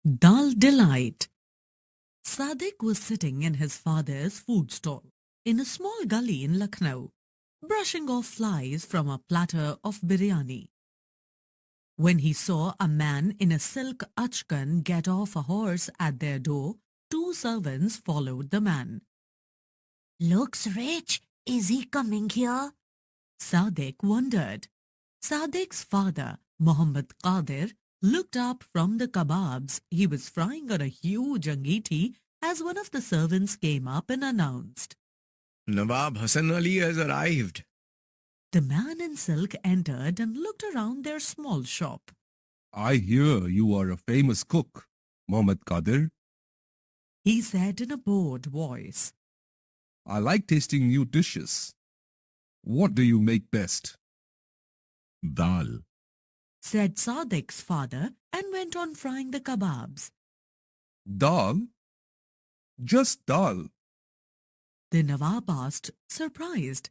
Dal Delight. Sadiq was sitting in his father's food stall in a small gully in Lucknow, brushing off flies from a platter of biryani. When he saw a man in a silk achkan get off a horse at their door, two servants followed the man. Looks rich. Is he coming here? Sadiq wondered. Sadiq's father, Muhammad Qadir, looked up from the kebabs he was frying on a huge angeeti as one of the servants came up and announced. Nawab Hassan Ali has arrived. The man in silk entered and looked around their small shop. I hear you are a famous cook, Mohammad Qadir. He said in a bored voice. I like tasting new dishes. What do you make best? Dal, Said Sadiq's father and went on frying the kebabs. Dal? Just dal. The Nawab asked, surprised.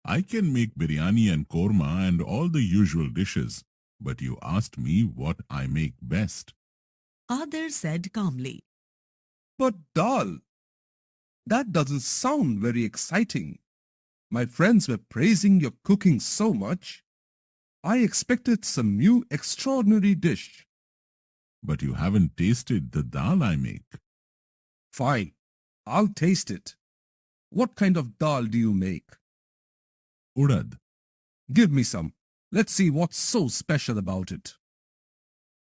I can make biryani and korma and all the usual dishes, but you asked me what I make best. Qadir said calmly. But dal? That doesn't sound very exciting. My friends were praising your cooking so much. I expected some new extraordinary dish. But you haven't tasted the dal I make. Fine, I'll taste it. What kind of dal do you make? Urad, Give me some. Let's see what's so special about it.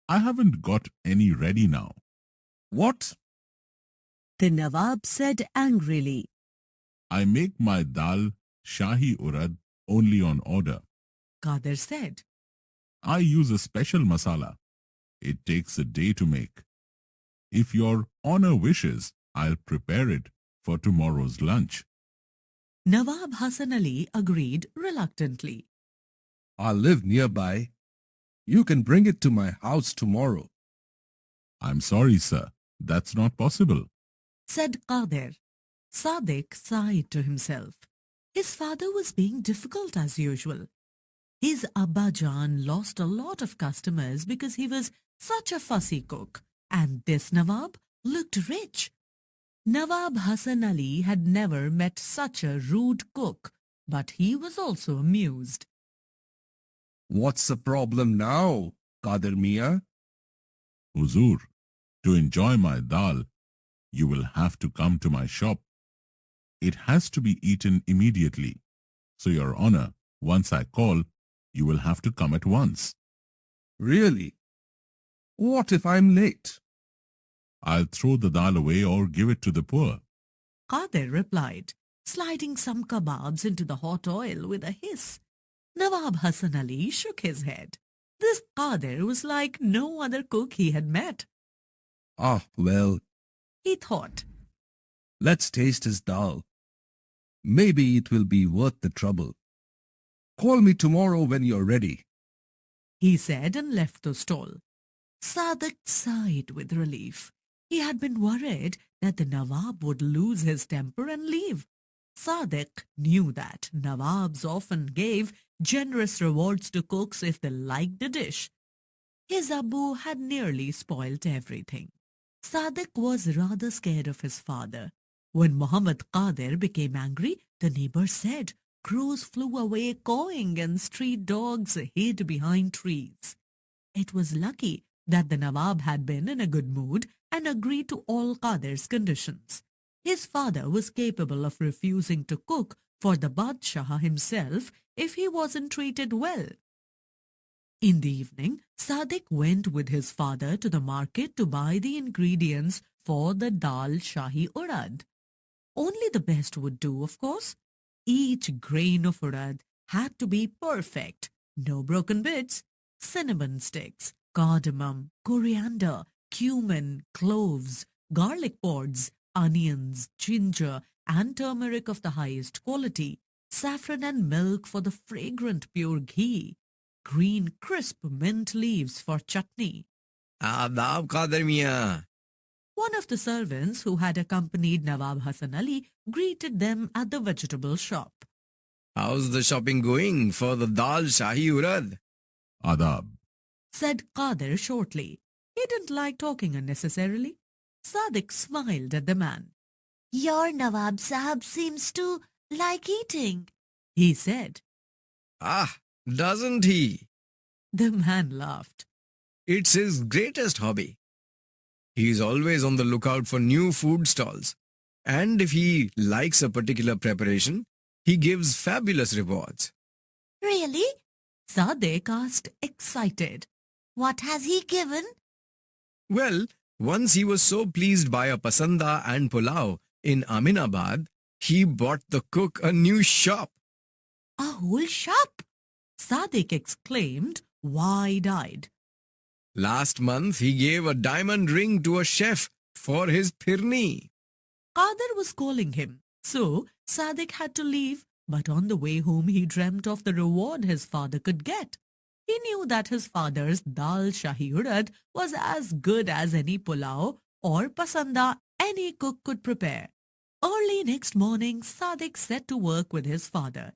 I haven't got any ready now. What? The Nawab said angrily. I make my dal Shahi Urad only on order. Qadir said. I use a special masala. It takes a day to make. If your honor wishes, I'll prepare it for tomorrow's lunch. Nawab Hassan Ali agreed reluctantly. I live nearby. You can bring it to my house tomorrow. I'm sorry, sir. That's not possible. Said Qadir. Sadiq sighed to himself. His father was being difficult as usual. His Abba Jan lost a lot of customers because he was such a fussy cook, and this Nawab looked rich. Nawab Hassan Ali had never met such a rude cook, but he was also amused. What's the problem now, Qadir Mia? Huzur, to enjoy my dal, you will have to come to my shop. It has to be eaten immediately. So, Your Honor, once I call, you will have to come at once. Really? What if I'm late? I'll throw the dal away or give it to the poor. Qadir replied, sliding some kebabs into the hot oil with a hiss. Nawab Hassan Ali shook his head. This Qadir was like no other cook he had met. Ah, well, He thought. let's taste his dal. Maybe it will be worth the trouble. Call me tomorrow when you're ready. He said and left the stall. Sadiq sighed with relief. He had been worried that the Nawab would lose his temper and leave. Sadiq knew that Nawabs often gave generous rewards to cooks if they liked the dish. His Abu had nearly spoilt everything. Sadiq was rather scared of his father. When Muhammad Qadir became angry, the neighbors said crows flew away cawing and street dogs hid behind trees. It was lucky that the Nawab had been in a good mood and agreed to all Qadir's conditions. His father was capable of refusing to cook for the Badshah himself if he wasn't treated well. In the evening, Sadiq went with his father to the market to buy the ingredients for the Dal Shahi Urad. Only the best would do, of course. Each grain of urad had to be perfect. No broken bits. Cinnamon sticks, cardamom, coriander, cumin, cloves, garlic pods, onions, ginger, and turmeric of the highest quality, saffron and milk for the fragrant pure ghee, green crisp mint leaves for chutney. Adab Qadir Mia. One of the servants who had accompanied Nawab Hassan Ali greeted them at the vegetable shop. How's the shopping going for the Dal Shahi Urad? Adab. Said Qadir shortly. He didn't like talking unnecessarily. Sadiq smiled at the man. Your Nawab Sahab seems to like eating. He said. Ah, doesn't he? The man laughed. It's his greatest hobby. He's always on the lookout for new food stalls. And if he likes a particular preparation, he gives fabulous rewards. Really? Sadiq asked, excited. What has he given? Well, once he was so pleased by a pasanda and pulao in Aminabad, he bought the cook a new shop. A whole shop? Sadiq exclaimed, wide-eyed. Last month, he gave a diamond ring to a chef for his pirni. Qadir was calling him, so Sadiq had to leave, but on the way home he dreamt of the reward his father could get. He knew that his father's dal shahi urad was as good as any pulao or pasanda any cook could prepare. Early next morning, Sadiq set to work with his father.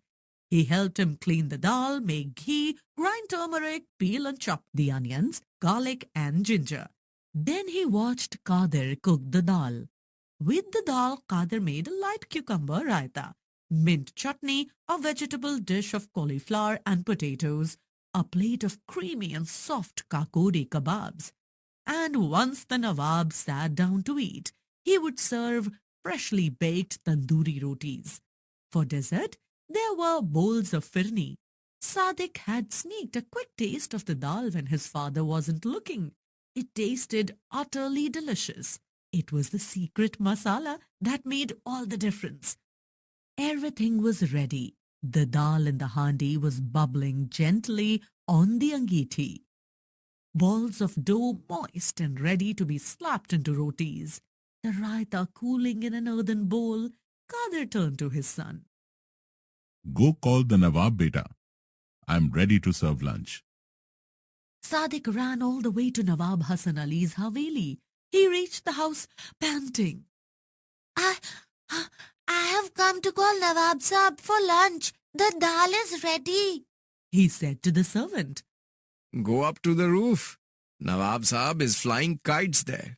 He helped him clean the dal, make ghee, grind turmeric, peel and chop the onions, garlic and ginger. Then he watched Qadir cook the dal. With the dal, Qadir made a light cucumber raita, mint chutney, a vegetable dish of cauliflower and potatoes, a plate of creamy and soft kakori kebabs. And once the Nawab sat down to eat, he would serve freshly baked tandoori rotis. For dessert, there were bowls of firni. Sadiq had sneaked a quick taste of the dal when his father wasn't looking. It tasted utterly delicious. It was the secret masala that made all the difference. Everything was ready. The dal in the handi was bubbling gently on the angeethi. Balls of dough moist and ready to be slapped into rotis. The raita cooling in an earthen bowl. Qadir turned to his son. Go call the Nawab beta. I'm ready to serve lunch. Sadiq ran all the way to Nawab Hasan Ali's Haveli. He reached the house panting. I have come to call Nawab Sahab for lunch. The dal is ready. He said to the servant. Go up to the roof. Nawab Saab is flying kites there.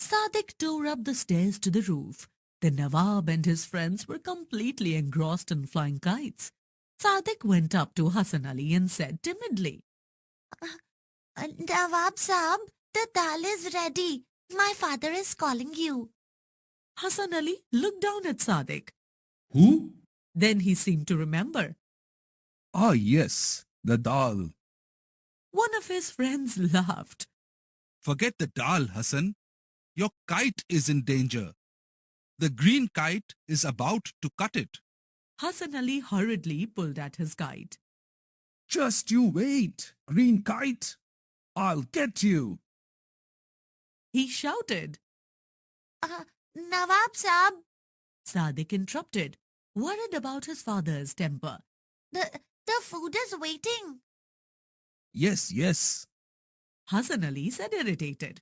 Sadiq tore up the stairs to the roof. The Nawab and his friends were completely engrossed in flying kites. Sadiq went up to Hasan Ali and said timidly, Nawab Sahab, the dal is ready. My father is calling you. Hasan Ali looked down at Sadiq. Who? Then he seemed to remember. Ah, yes, the dal. One of his friends laughed. Forget the dal, Hassan. Your kite is in danger. The green kite is about to cut it. Hasan Ali hurriedly pulled at his kite. Just you wait, green kite. I'll get you. He shouted. Nawab Sahab, Sadiq interrupted, worried about his father's temper. the food is waiting. Yes, yes. Hasan Ali said irritated.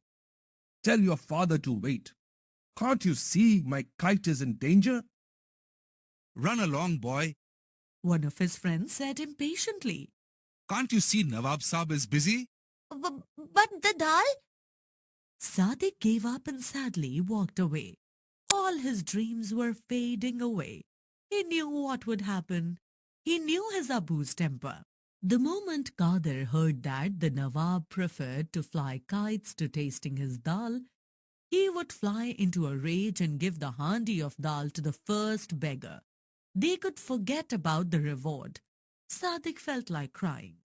Tell your father to wait. Can't you see my kite is in danger? Run along, boy. One of his friends said impatiently. Can't you see Nawab Saab is busy? But the dal? Sadiq gave up and sadly walked away. All his dreams were fading away. He knew what would happen. He knew his Abu's temper. The moment Qadir heard that the Nawab preferred to fly kites to tasting his dal, he would fly into a rage and give the handi of dal to the first beggar. They could forget about the reward. Sadiq felt like crying.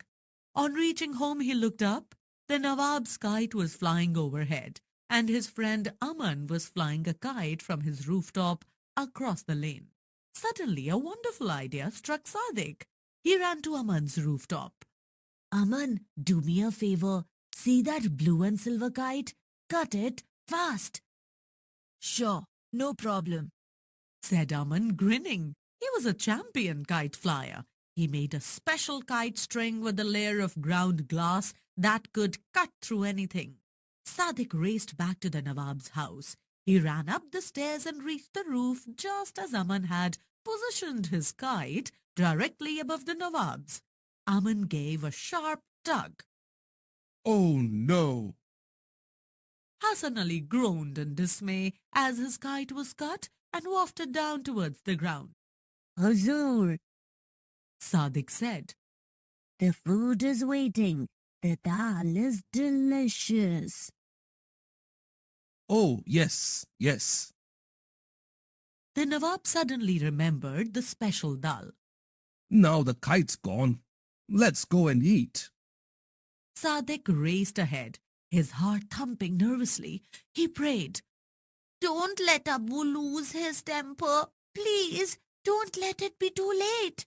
On reaching home, he looked up. The Nawab's kite was flying overhead, and his friend Aman was flying a kite from his rooftop across the lane. Suddenly, a wonderful idea struck Sadiq. He ran to Aman's rooftop. Aman, do me a favor. See that blue and silver kite? Cut it fast. Sure, no problem. Said Aman, grinning. He was a champion kite flyer. He made a special kite string with a layer of ground glass that could cut through anything. Sadiq raced back to the Nawab's house. He ran up the stairs and reached the roof just as Aman had positioned his kite directly above the Nawab's. Aman gave a sharp tug. Oh no! Hassan Ali groaned in dismay as his kite was cut and wafted down towards the ground. Hazur, Sadiq said, the food is waiting. The dal is delicious. Oh, yes, yes. The Nawab suddenly remembered the special dal. Now the kite's gone. Let's go and eat. Sadiq raced ahead, his heart thumping nervously. He prayed, Don't let Abu lose his temper. Please, don't let it be too late.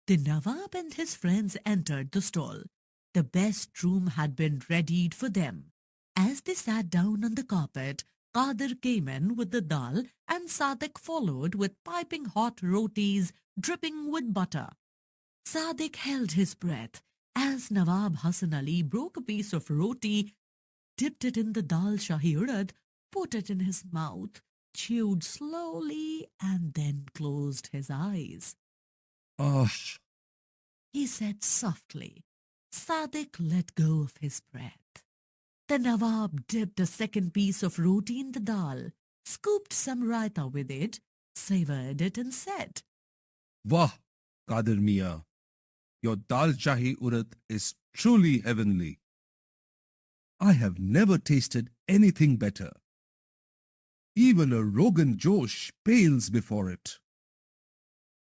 The Nawab and his friends entered the stall. The best room had been readied for them. As they sat down on the carpet, Qadir came in with the dal and Sadiq followed with piping hot rotis dripping with butter. Sadiq held his breath as Nawab Hassan Ali broke a piece of roti, dipped it in the dal shahi urad, put it in his mouth, chewed slowly and then closed his eyes. Ah, He said softly. Sadiq let go of his breath. The Nawab dipped a second piece of roti in the dal, scooped some raita with it, savored it and said, Wah, Qadir Mia. Your dal shahi urad is truly heavenly. I have never tasted anything better. Even a Rogan Josh pales before it.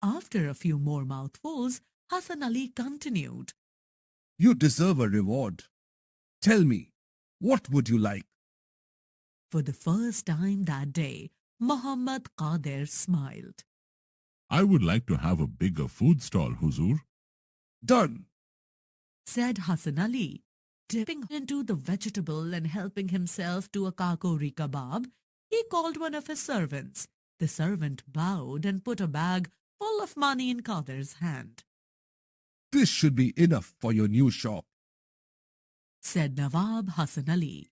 After a few more mouthfuls, Hassan Ali continued, You deserve a reward. Tell me, what would you like? For the first time that day, Muhammad Qadir smiled. I would like to have a bigger food stall, Huzur. Done. Said Hassan Ali. Dipping into the vegetable and helping himself to a kakori kebab, he called one of his servants. The servant bowed and put a bag full of money in Qadir's hand. This should be enough for your new shop. Said Nawab Hassan Ali.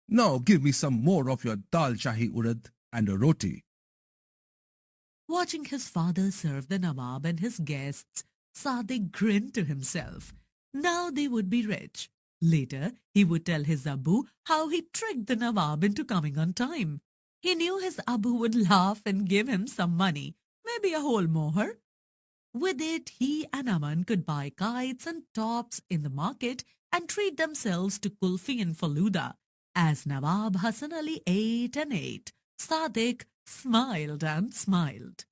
Now give me some more of your dal shahi urad and a roti. Watching his father serve the Nawab and his guests, Sadiq grinned to himself. Now they would be rich. Later, he would tell his Abu how he tricked the Nawab into coming on time. He knew his Abu would laugh and give him some money, maybe a whole moher. With it, he and Aman could buy kites and tops in the market and treat themselves to kulfi and faluda. As Nawab Hassan Ali ate and ate, Sadiq smiled and smiled.